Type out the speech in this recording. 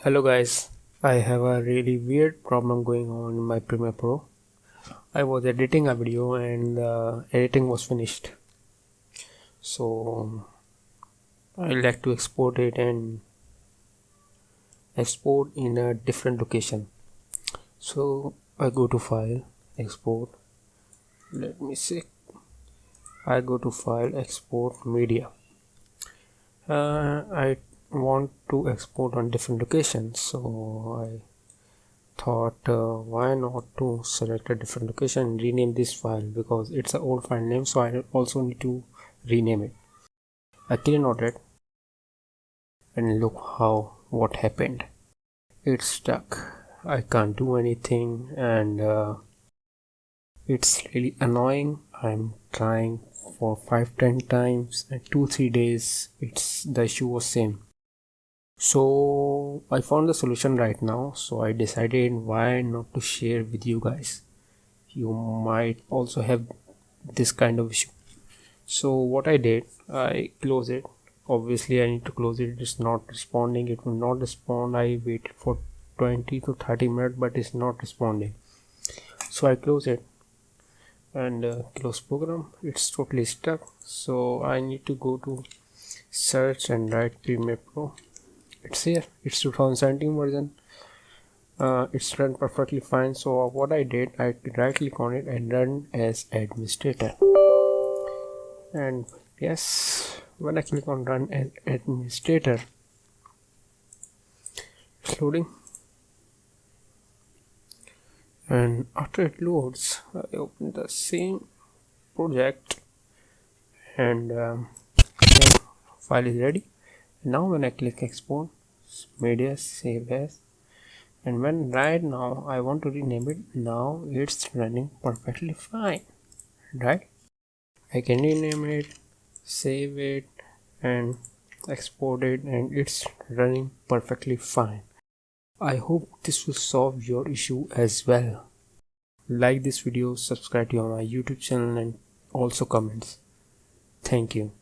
Hello guys, I have a really weird problem going on in my Premiere Pro. I was editing a video and the editing was finished. So I like to export it and export in a different location. So I go to file, export. Let me see. I go to file, export media. I want to export on different locations, so I thought why not to select a different location and rename this file because it's an old file name, so I also need to rename it. I click on it and look what happened. It's stuck. I can't do anything and it's really annoying. I'm trying for 5-10 times and 2-3 days the issue was same. So I found the solution right now, so I decided why not to share with you guys. You might also have this kind of issue. So what I did, I close it. Obviously I need to close it. It's not responding. It will not respond. I waited for 20 to 30 minutes, but it's not responding. So I close it and close program. It's totally stuck. So I need to go to search and write Premiere Pro. It's here. It's 2017 version. It's run perfectly fine. So what I did, I right click on it and run as administrator. And yes, when I click on run as administrator, it's loading. And after it loads, I open the same project and file is ready. Now when I click export, media save as, and when right now I want to rename it, now it's running perfectly fine, right? I can rename it, save it and export it, and it's running perfectly fine. I hope this will solve your issue as well. Like this video, subscribe to my YouTube channel and also comments. Thank you.